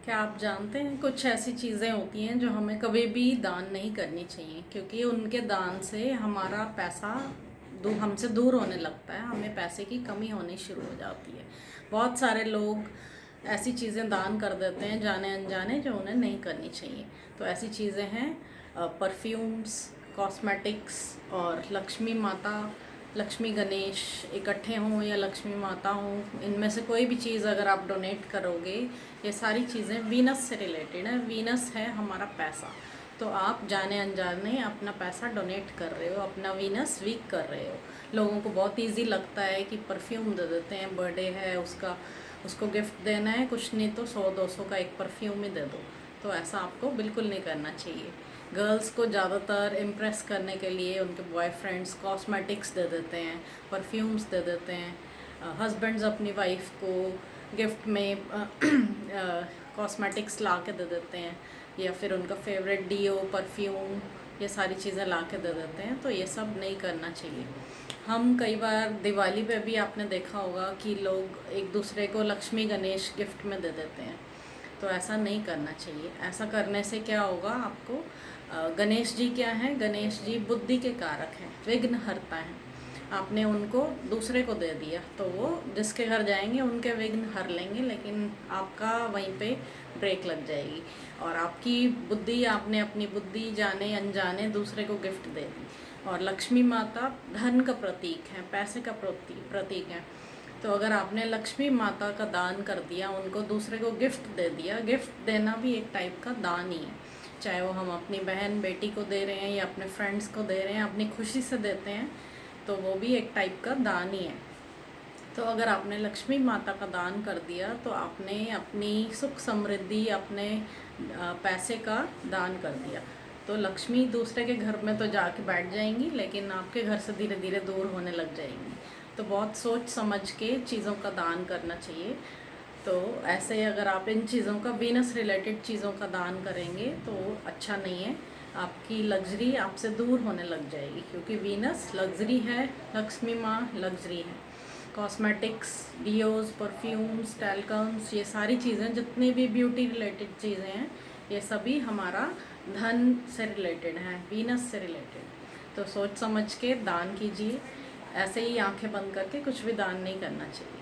क्या आप जानते हैं कुछ ऐसी चीज़ें होती हैं जो हमें कभी भी दान नहीं करनी चाहिए, क्योंकि उनके दान से हमारा पैसा हमसे दूर होने लगता है, हमें पैसे की कमी होनी शुरू हो जाती है। बहुत सारे लोग ऐसी चीज़ें दान कर देते हैं जाने अनजाने, जो उन्हें नहीं करनी चाहिए। तो ऐसी चीज़ें हैं परफ्यूम्स, कॉस्मेटिक्स और लक्ष्मी माता, लक्ष्मी गणेश इकट्ठे हों या लक्ष्मी माता हों, इनमें से कोई भी चीज़ अगर आप डोनेट करोगे, ये सारी चीज़ें वीनस से रिलेटेड है। वीनस है हमारा पैसा, तो आप जाने अनजाने अपना पैसा डोनेट कर रहे हो, अपना वीनस वीक कर रहे हो। लोगों को बहुत इजी लगता है कि परफ्यूम दे देते हैं, बर्थडे है उसको गिफ्ट देना है, कुछ नहीं तो 100-200 का एक परफ्यूम ही दे दो। तो ऐसा आपको बिल्कुल नहीं करना चाहिए। गर्ल्स को ज़्यादातर इम्प्रेस करने के लिए उनके बॉयफ्रेंड्स कॉस्मेटिक्स दे देते हैं, परफ्यूम्स दे देते हैं। हस्बैंड्स अपनी वाइफ को गिफ्ट में कॉस्मेटिक्स ला के दे देते हैं, या फिर उनका फेवरेट डीओ, परफ्यूम, ये सारी चीज़ें ला के दे देते हैं। तो ये सब नहीं करना चाहिए। हम कई बार दिवाली पे भी आपने देखा होगा कि लोग एक दूसरे को लक्ष्मी गणेश गिफ्ट में दे देते हैं। तो ऐसा नहीं करना चाहिए। ऐसा करने से क्या होगा, आपको गणेश जी क्या हैं, गणेश जी बुद्धि के कारक हैं, विघ्न हरता है। आपने उनको दूसरे को दे दिया तो वो जिसके घर जाएंगे उनके विघ्न हर लेंगे, लेकिन आपका वहीं पे ब्रेक लग जाएगी और आपकी बुद्धि, आपने अपनी बुद्धि जाने अनजाने दूसरे को गिफ्ट दे दी। और लक्ष्मी माता धन का प्रतीक है, पैसे का प्रतीक है। तो अगर आपने लक्ष्मी माता का दान कर दिया, उनको दूसरे को गिफ्ट दे दिया, गिफ्ट देना भी एक टाइप का दान ही है। चाहे वो हम अपनी बहन बेटी को दे रहे हैं या अपने फ्रेंड्स को दे रहे हैं, अपनी खुशी से देते हैं, तो वो भी एक टाइप का दान ही है। तो अगर आपने लक्ष्मी माता का दान कर दिया तो आपने अपनी सुख समृद्धि, अपने पैसे का दान कर दिया। तो लक्ष्मी दूसरे के घर में तो जाके बैठ जाएंगी, लेकिन आपके घर से धीरे धीरे दूर होने लग जाएंगी। तो बहुत सोच समझ के चीज़ों का दान करना चाहिए। तो ऐसे अगर आप इन चीज़ों का, वीनस रिलेटेड चीज़ों का दान करेंगे तो अच्छा नहीं है। आपकी लग्जरी आपसे दूर होने लग जाएगी, क्योंकि वीनस लग्जरी है, लक्ष्मी माँ लग्जरी है। कॉस्मेटिक्स, डियोज, परफ्यूम्स, टैल्कम्स, ये सारी चीज़ें, जितनी भी ब्यूटी रिलेटेड चीज़ें हैं, ये सभी हमारा धन से रिलेटेड हैं, वीनस से रिलेटेड। तो सोच समझ के दान कीजिए। ऐसे ही आंखें बंद करके कुछ भी दान नहीं करना चाहिए।